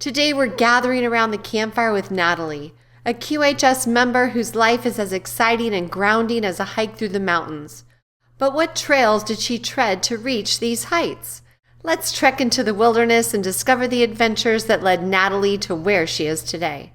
Today we're gathering around the campfire with Natalie, a QHS member whose life is as exciting and grounding as a hike through the mountains. But what trails did she tread to reach these heights? Let's trek into the wilderness and discover the adventures that led Natalie to where she is today.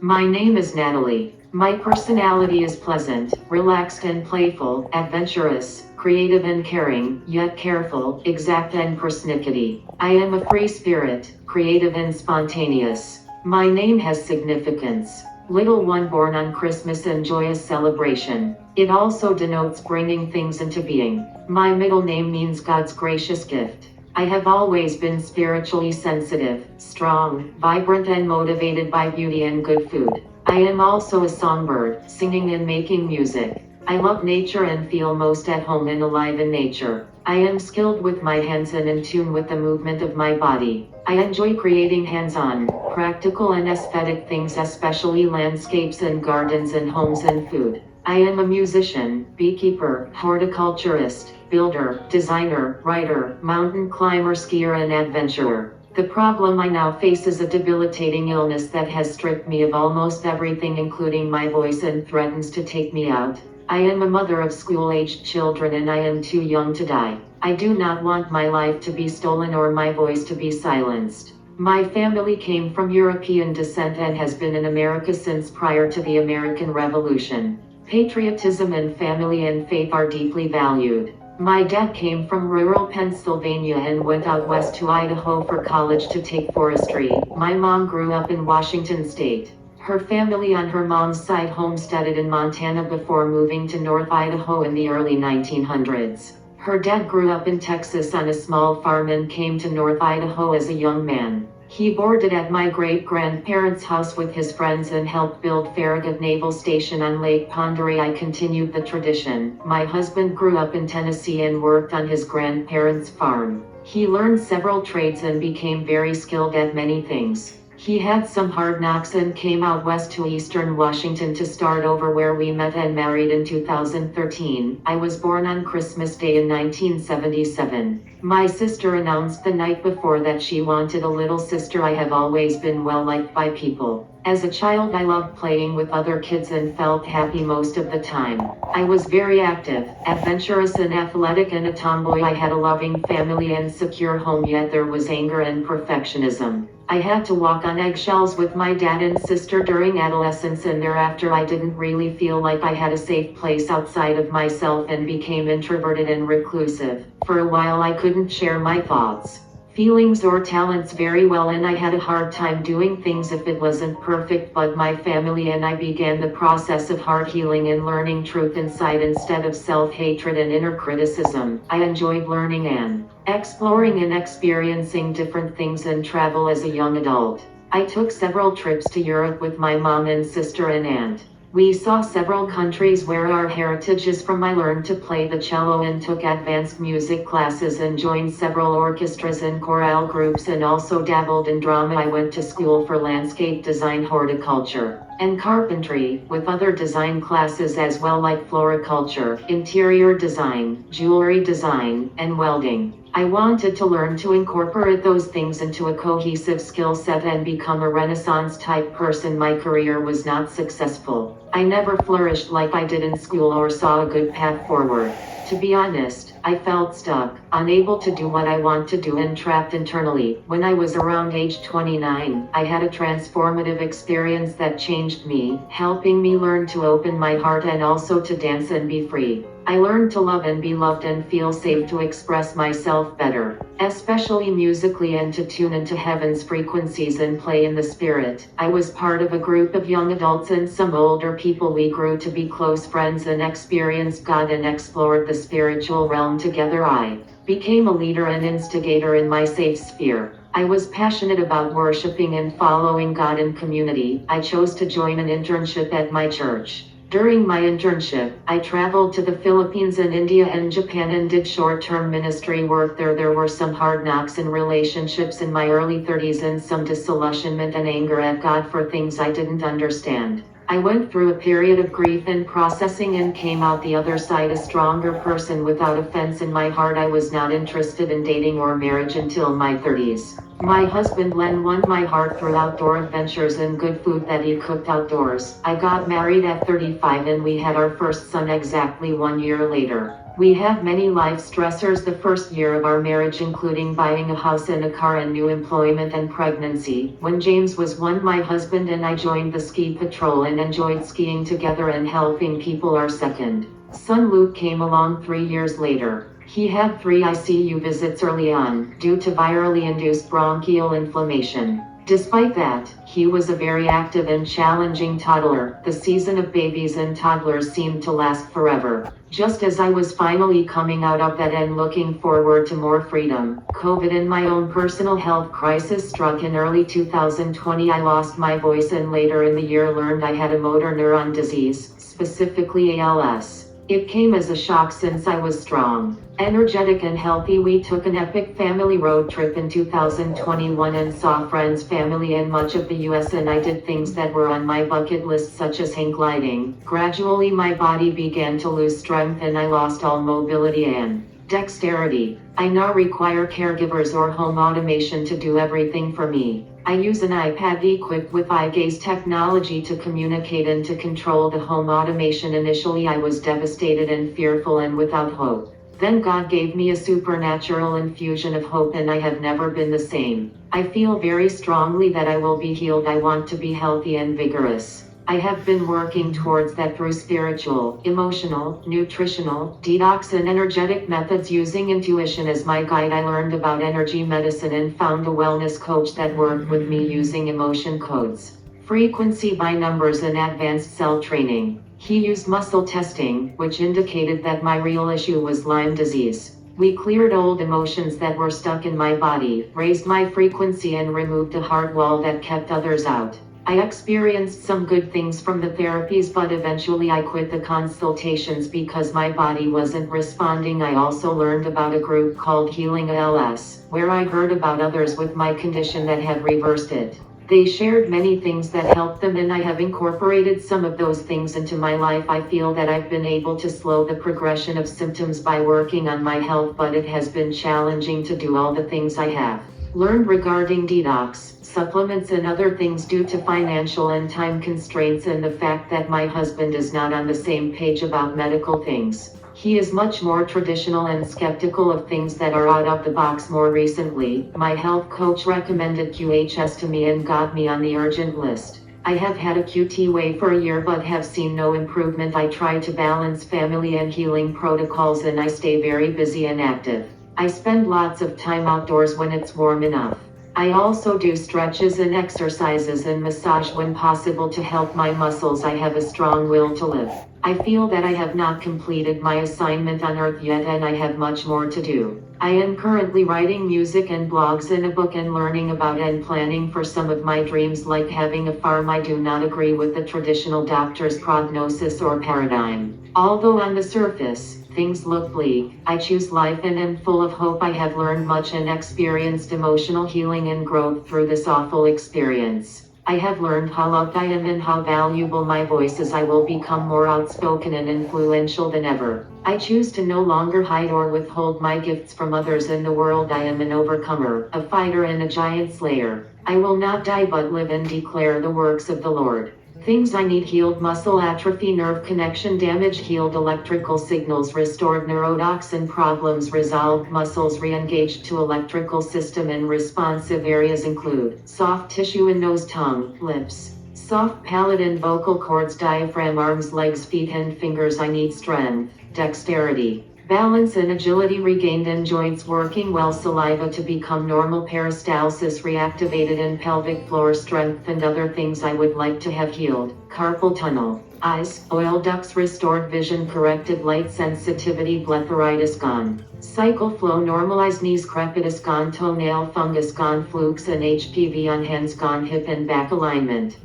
My name is Natalie. My personality is pleasant, relaxed and playful, adventurous, creative and caring, yet careful, exact and persnickety. I am a free spirit, creative and spontaneous. My name has significance. Little one born on Christmas and joyous celebration. It also denotes bringing things into being. My middle name means God's gracious gift. I have always been spiritually sensitive, strong, vibrant and motivated by beauty and good food. I am also a songbird, singing and making music. I love nature and feel most at home and alive in nature. I am skilled with my hands and in tune with the movement of my body. I enjoy creating hands-on, practical and aesthetic things, especially landscapes and gardens and homes and food. I am a musician, beekeeper, horticulturist, builder, designer, writer, mountain climber, skier and adventurer. The problem I now face is a debilitating illness that has stripped me of almost everything, including my voice, and threatens to take me out. I am a mother of school-aged children and I am too young to die. I do not want my life to be stolen or my voice to be silenced. My family came from European descent and has been in America since prior to the American Revolution. Patriotism and family and faith are deeply valued. My dad came from rural Pennsylvania and went out west to Idaho for college to take forestry. My mom grew up in Washington State. Her family on her mom's side homesteaded in Montana before moving to North Idaho in the early 1900s. Her dad grew up in Texas on a small farm and came to North Idaho as a young man. He boarded at my great-grandparents' house with his friends and helped build Farragut Naval Station on Lake Pondere. I continued the tradition. My husband grew up in Tennessee and worked on his grandparents' farm. He learned several trades and became very skilled at many things. He had some hard knocks and came out west to eastern Washington to start over, where we met and married in 2013. I was born on Christmas Day in 1977. My sister announced the night before that she wanted a little sister. I have always been well liked by people. As a child, I loved playing with other kids and felt happy most of the time. I was very active, adventurous and athletic and a tomboy. I had a loving family and secure home, yet there was anger and perfectionism. I had to walk on eggshells with my dad and sister during adolescence, and thereafter I didn't really feel like I had a safe place outside of myself and became introverted and reclusive. For a while I couldn't share my thoughts, feelings or talents very well, and I had a hard time doing things if it wasn't perfect. But my family and I began the process of heart healing and learning truth inside instead of self-hatred and inner criticism. I enjoyed learning and exploring and experiencing different things and travel as a young adult. I took several trips to Europe with my mom and sister and aunt. We saw several countries where our heritage is from. I learned to play the cello and took advanced music classes and joined several orchestras and chorale groups and also dabbled in drama. I went to school for landscape design, horticulture, and carpentry, with other design classes as well, like floriculture, interior design, jewelry design, and welding. I wanted to learn to incorporate those things into a cohesive skill set and become a Renaissance type person. My career was not successful. I never flourished like I did in school or saw a good path forward. To be honest, I felt stuck, unable to do what I want to do and trapped internally. When I was around age 29, I had a transformative experience that changed me, helping me learn to open my heart and also to dance and be free. I learned to love and be loved and feel safe to express myself better, especially musically, and to tune into heaven's frequencies and play in the spirit. I was part of a group of young adults and some older people. We grew to be close friends and experienced God and explored the spiritual realm together. I became a leader and instigator in my safe sphere. I was passionate about worshiping and following God in community. I chose to join an internship at my church. During my internship, I traveled to the Philippines and India and Japan and did short-term ministry work there. There were some hard knocks in relationships in my early 30s and some disillusionment and anger at God for things I didn't understand. I went through a period of grief and processing and came out the other side a stronger person. Without offense in my heart, I was not interested in dating or marriage until my 30s. My husband Len won my heart through outdoor adventures and good food that he cooked outdoors. I got married at 35 and we had our first son exactly 1 year later. We have many life stressors the first year of our marriage, including buying a house and a car and new employment and pregnancy. When James was 1, my husband and I joined the ski patrol and enjoyed skiing together and helping people. Our second son Luke came along 3 years later. He had 3 ICU visits early on, due to virally induced bronchial inflammation. Despite that, he was a very active and challenging toddler. The season of babies and toddlers seemed to last forever. Just as I was finally coming out of that and looking forward to more freedom, COVID and my own personal health crisis struck in early 2020. I lost my voice and later in the year learned I had a motor neuron disease, specifically ALS. It came as a shock since I was strong, energetic and healthy. We took an epic family road trip in 2021 and saw friends, family and much of the US, and I did things that were on my bucket list such as hang gliding. Gradually my body began to lose strength and I lost all mobility and dexterity. I now require caregivers or home automation to do everything for me. I use an iPad equipped with eye gaze technology to communicate and to control the home automation. Initially I was devastated and fearful and without hope. Then God gave me a supernatural infusion of hope and I have never been the same. I feel very strongly that I will be healed. I want to be healthy and vigorous. I have been working towards that through spiritual, emotional, nutritional, detox and energetic methods. Using intuition as my guide, I learned about energy medicine and found a wellness coach that worked with me using emotion codes, frequency by numbers and advanced cell training. He used muscle testing, which indicated that my real issue was Lyme disease. We cleared old emotions that were stuck in my body, raised my frequency and removed a heart wall that kept others out. I experienced some good things from the therapies, but eventually I quit the consultations because my body wasn't responding. I also learned about a group called Healing ALS, where I heard about others with my condition that had reversed it. They shared many things that helped them and I have incorporated some of those things into my life. I feel that I've been able to slow the progression of symptoms by working on my health, but it has been challenging to do all the things I have learned regarding detox, supplements and other things due to financial and time constraints and the fact that my husband is not on the same page about medical things. He is much more traditional and skeptical of things that are out of the box. More recently, my health coach recommended QHS to me and got me on the urgent list. I have had a QTWE for a year but have seen no improvement. I try to balance family and healing protocols and I stay very busy and active. I spend lots of time outdoors when it's warm enough. I also do stretches and exercises and massage when possible to help my muscles. I have a strong will to live. I feel that I have not completed my assignment on Earth yet and I have much more to do. I am currently writing music and blogs and a book and learning about and planning for some of my dreams, like having a farm. I do not agree with the traditional doctor's prognosis or paradigm. Although on the surface, things look bleak, I choose life and am full of hope. I have learned much and experienced emotional healing and growth through this awful experience. I have learned how loved I am and how valuable my voice is. I will become more outspoken and influential than ever. I choose to no longer hide or withhold my gifts from others in the world. I am an overcomer, a fighter and a giant slayer. I will not die but live and declare the works of the Lord. Things I need: healed muscle atrophy, nerve connection damage, healed electrical signals, restored neurotoxin problems, resolved muscles, re-engaged to electrical system, and responsive areas include soft tissue in nose, tongue, lips, soft palate and vocal cords, diaphragm, arms, legs, feet and fingers. I need strength, dexterity, balance and agility regained and joints working well, saliva to become normal, peristalsis reactivated and pelvic floor strength and other things I would like to have healed. Carpal tunnel, eyes, oil ducts restored, vision corrected, light sensitivity, blepharitis gone, cycle flow normalized, knees crepitus gone, toenail fungus gone, flukes and HPV on hands gone, hip and back alignment.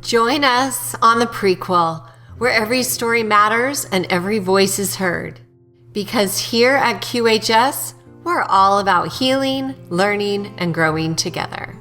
Join us on the Prequel, where every story matters and every voice is heard. Because here at QHS, we're all about healing, learning, and growing together.